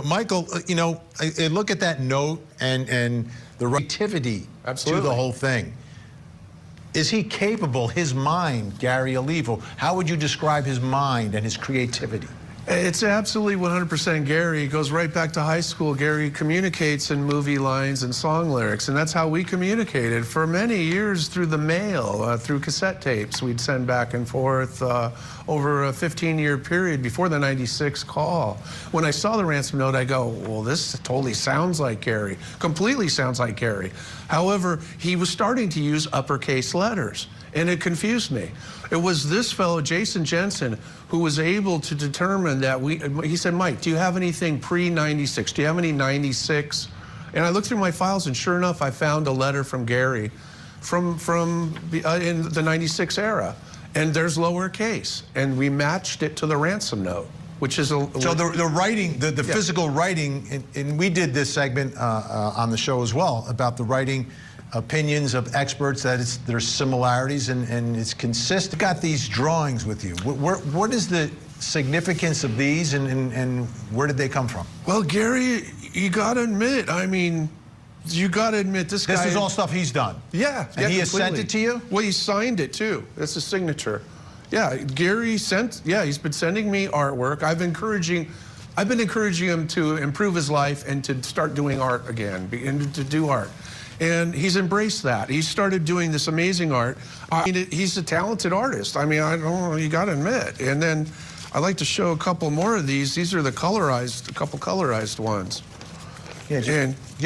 Michael, you know, I look at that note and the relativity to the whole thing. Is he capable, his mind, Gary Oliva, how would you describe his mind and his creativity? It's absolutely 100% Gary. It goes right back to high school. Gary communicates in movie lines and song lyrics, and that's how we communicated for many years through the mail, through cassette tapes. We'd send back and forth over a 15-year period before the '96 call. When I saw the ransom note, I go, well, this totally sounds like Gary, completely sounds like Gary. However, he was starting to use uppercase letters, and it confused me. It was this fellow, Jason Jensen, who was able to determine that he said, Mike, do you have anything pre-96? Do you have any 96? And I looked through my files, and sure enough, I found a letter from Gary in the 96 era. And there's lowercase. And we matched it to the ransom note, which is a... So the writing, the physical writing, and we did this segment on the show as well, about the writing opinions of experts, that there's similarities and it's consistent. You've got these drawings with you. What is the significance of these and where did they come from? Well, Gary, you got to admit, I mean, you got to admit this guy... This is all stuff he's done? Yeah. And he has sent it to you? Well, he signed it too. That's his signature. Yeah, Gary sent, he's been sending me artwork. I've been encouraging him to improve his life and to start doing art again, and to do art. And he's embraced that. He started doing this amazing art. He's a talented artist. I mean, I don't know, you got to admit. And then I'd like to show a couple more of these. These are the colorized, a couple colorized ones. Yeah,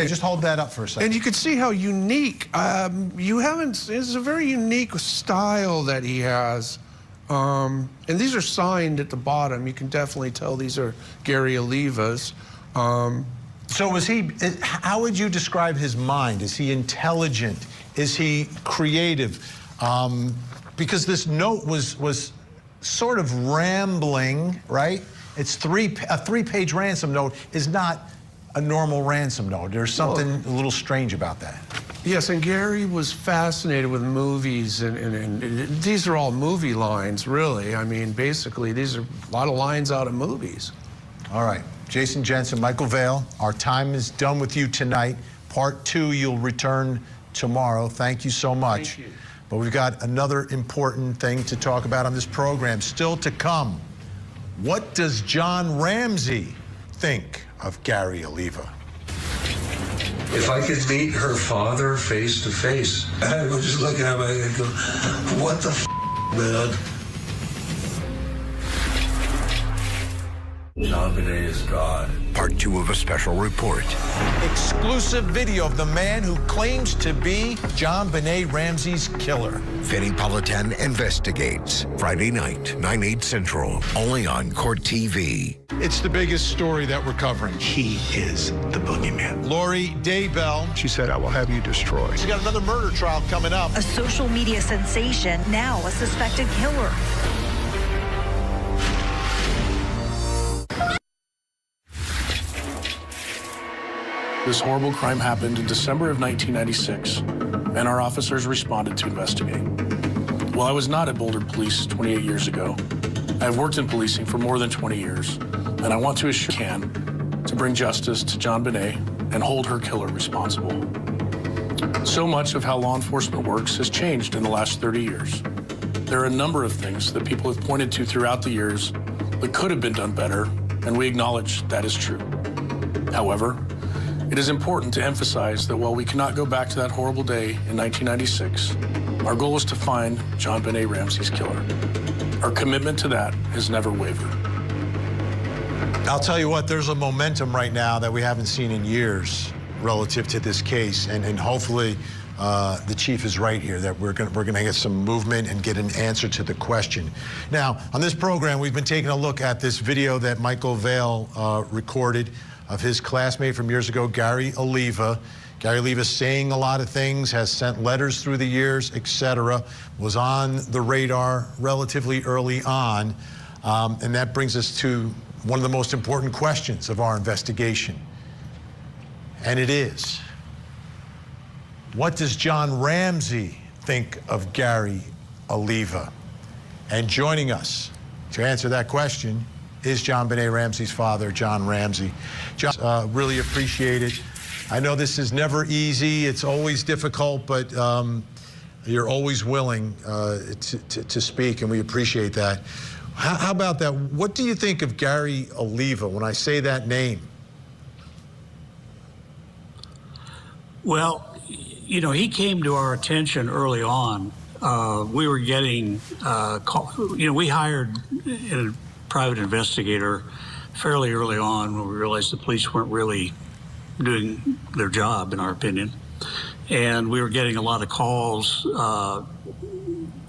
just hold that up for a second. And you can see how unique, it's a very unique style that he has. And these are signed at the bottom. You can definitely tell these are Gary Oliva's. So how would you describe his mind? Is he intelligent? Is he creative? Because this note was sort of rambling, right? It's a three-page ransom note is not a normal ransom note. There's something a little strange about that. Yes, and Gary was fascinated with movies, and these are all movie lines, really. I mean, basically, these are a lot of lines out of movies. All right. Jason Jensen, Michael Vale, our time is done with you tonight. Part 2, you'll return tomorrow. Thank you so much. Thank you. But we've got another important thing to talk about on this program. Still to come, what does John Ramsey think of Gary Oliva? If I could meet her father face to face, I would just look at him and go, what the f, man? Jonbenet is God. Part 2 of a special report. Exclusive video of the man who claims to be Jonbenet Ramsey's killer. Vinny Politan investigates. Friday night, 9/8 Central, only on Court TV. It's the biggest story that we're covering. He is the boogeyman. Lori Daybell. She said, I will have you destroyed. She's got another murder trial coming up. A social media sensation, now a suspected killer. This horrible crime happened in December of 1996, and our officers responded to investigate. While I was not at Boulder Police 28 years ago, I have worked in policing for more than 20 years, and I want to assure to bring justice to Jonbenet and hold her killer responsible. So much of how law enforcement works has changed in the last 30 years. There are a number of things that people have pointed to throughout the years that could have been done better, and we acknowledge that is true. However, it is important to emphasize that while we cannot go back to that horrible day in 1996, our goal is to find Jonbenet Ramsey's killer. Our commitment to that has never wavered. I'll tell you what, there's a momentum right now that we haven't seen in years relative to this case, and hopefully the chief is right here, that we're gonna get some movement and get an answer to the question. Now, on this program, we've been taking a look at this video that Michael Vale recorded of his classmate from years ago, Gary Oliva. Gary Oliva saying a lot of things, has sent letters through the years, etc., was on the radar relatively early on, and that brings us to one of the most important questions of our investigation. And it is, what does John Ramsey think of Gary Oliva? And joining us to answer that question is Jonbenet Ramsey's father, John Ramsey. John, really appreciate it. I know this is never easy. It's always difficult, but you're always willing to speak, and we appreciate that. How about that? What do you think of Gary Oliva when I say that name? Well, you know, he came to our attention early on. We were getting, we hired a private investigator fairly early on when we realized the police weren't really doing their job, in our opinion. And we were getting a lot of calls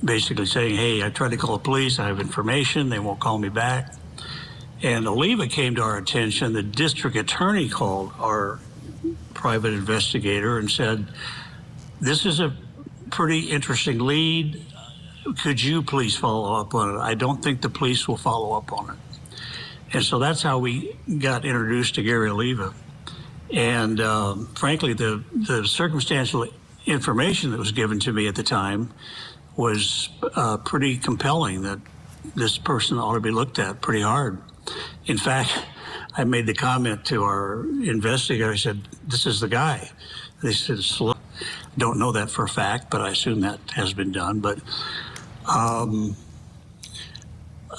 basically saying, hey, I tried to call the police, I have information, they won't call me back. And Oliva came to our attention. The district attorney called our private investigator and said, this is a pretty interesting lead. Could you please follow up on it? I don't think the police will follow up on it. And so that's how we got introduced to Gary Oliva. And frankly, the circumstantial information that was given to me at the time was pretty compelling, that this person ought to be looked at pretty hard. In fact, I made the comment to our investigator. I said, this is the guy. They said, don't know that for a fact, but I assume that has been done. But I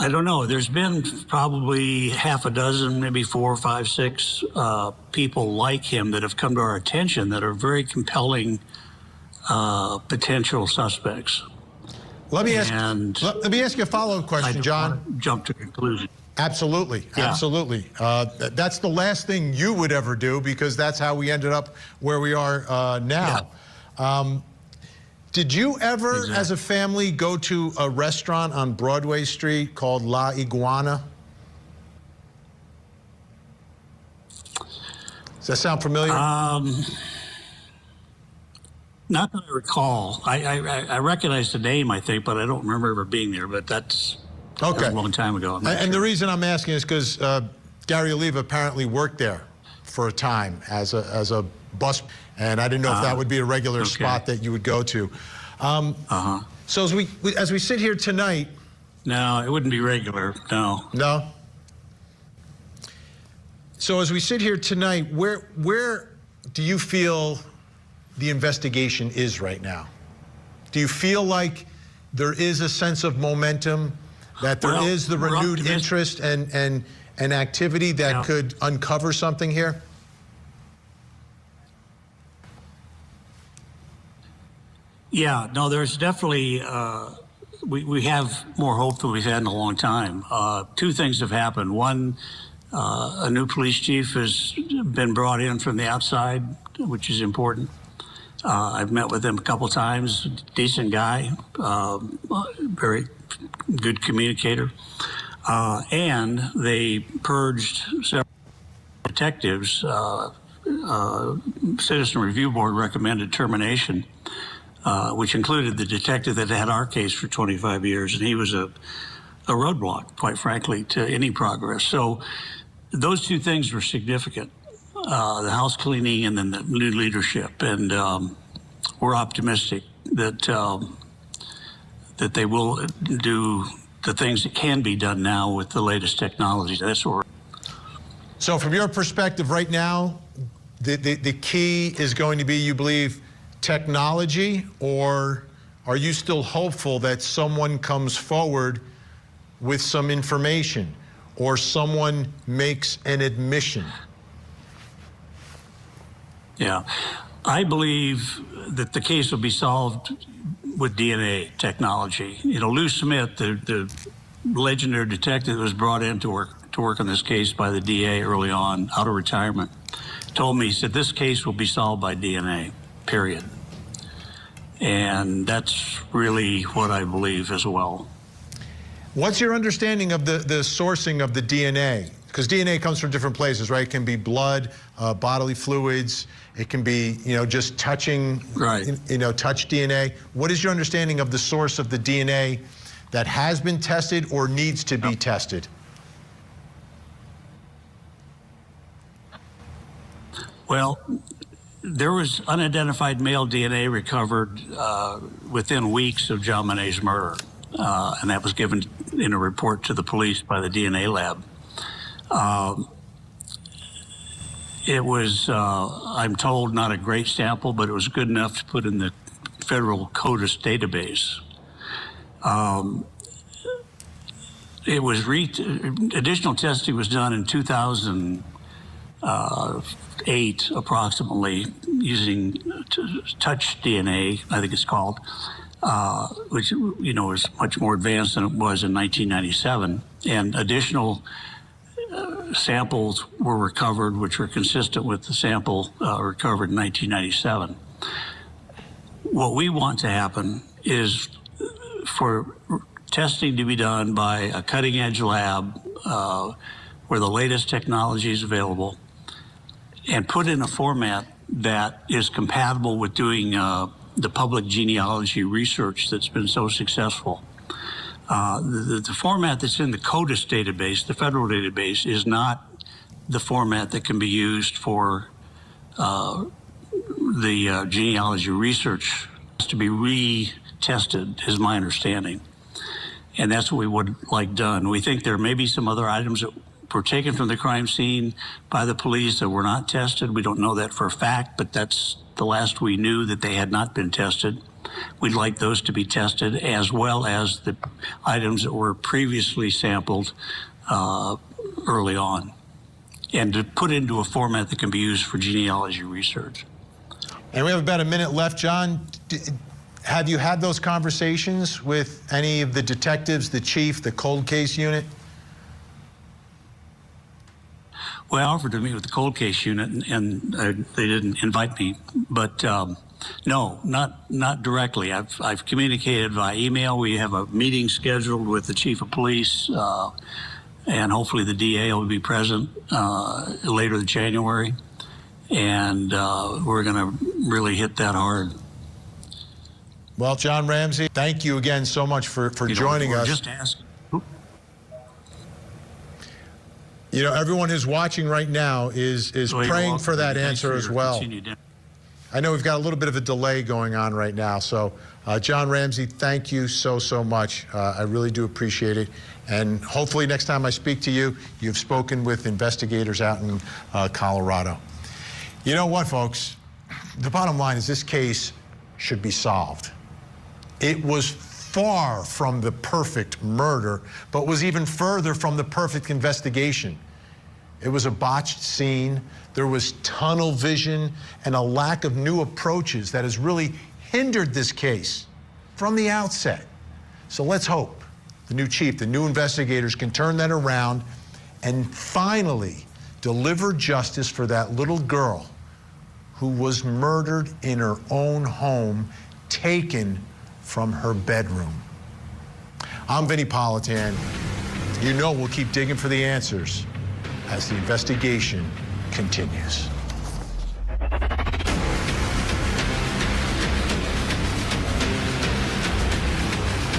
don't know. There's been probably half a dozen, maybe 4, 5, 6 people like him that have come to our attention that are very compelling potential suspects. Let me ask you a follow-up question, John. Jump to conclusion. Absolutely, yeah. Absolutely. That's the last thing you would ever do, because that's how we ended up where we are now. Yeah. Did you ever, as a family, go to a restaurant on Broadway Street called La Iguana? Does that sound familiar? Not that I recall. I recognize the name, I think, but I don't remember ever being there. But that's okay. A long time ago. And the reason I'm asking is because Gary Oliva apparently worked there for a time as a bus, and I didn't know if that would be a regular spot that you would go to. So as we sit here tonight. No, it wouldn't be regular. No. No. So as we sit here tonight, where do you feel the investigation is right now? Do you feel like there is a sense of momentum, that there is the renewed interest and activity that could uncover something here? Yeah, no, there's definitely, we have more hope than we've had in a long time. 2 things have happened. One, a new police chief has been brought in from the outside, which is important. I've met with him a couple times, decent guy, very good communicator. And they purged several detectives. Citizen Review Board recommended termination, which included the detective that had our case for 25 years. And he was a roadblock, quite frankly, to any progress. So those 2 things were significant. The house cleaning and then the new leadership, and we're optimistic that that they will do the things that can be done now with the latest technology. That's what So from your perspective right now, the key is going to be, you believe, technology, or are you still hopeful that someone comes forward with some information or someone makes an admission? Yeah, I believe that the case will be solved with DNA technology. You know, Lou Smith, the legendary detective that was brought in to work on this case by the DA early on, out of retirement, told me, he said, this case will be solved by DNA, period. And that's really what I believe as well. What's your understanding of the sourcing of the DNA? Because DNA comes from different places, right? It can be blood, bodily fluids. It can be, just touching, touch DNA. What is your understanding of the source of the DNA that has been tested or needs to be tested? Well, there was unidentified male DNA recovered within weeks of Jonbenet's murder, and that was given in a report to the police by the DNA lab. It was, I'm told, not a great sample, but it was good enough to put in the federal CODIS database. It was additional testing was done in 2008, approximately, using touch DNA, I think it's called, which is much more advanced than it was in 1997, and additional samples were recovered, which were consistent with the sample recovered in 1997. What we want to happen is for testing to be done by a cutting-edge lab where the latest technology is available and put in a format that is compatible with doing the public genealogy research that's been so successful. The format that's in the CODIS database, the federal database, is not the format that can be used for the genealogy research. It has to be retested, is my understanding. And that's what we would like done. We think there may be some other items that were taken from the crime scene by the police that were not tested. We don't know that for a fact, but that's the last we knew, that they had not been tested. We'd like those to be tested, as well as the items that were previously sampled early on, and to put into a format that can be used for genealogy research. And we have about a minute left. John, have you had those conversations with any of the detectives, the chief, the cold case unit? Well, I offered to meet with the cold case unit, and they didn't invite me. But no, not directly. I've communicated via email. We have a meeting scheduled with the chief of police, and hopefully the DA will be present later in January. And we're going to really hit that hard. Well, John Ramsey, thank you again so much for joining us. Just asking. You know, everyone who's watching right now is praying for that answer as well. I know we've got a little bit of a delay going on right now. So, John Ramsey, thank you so much. I really do appreciate it. And hopefully next time I speak to you, you've spoken with investigators out in Colorado. You know what, folks? The bottom line is this case should be solved. It was far from the perfect murder, but was even further from the perfect investigation. It was a botched scene. There was tunnel vision and a lack of new approaches that has really hindered this case from the outset. So let's hope the new chief, the new investigators can turn that around and finally deliver justice for that little girl who was murdered in her own home, taken from her bedroom. I'm Vinnie Politan. You know we'll keep digging for the answers as the investigation continues.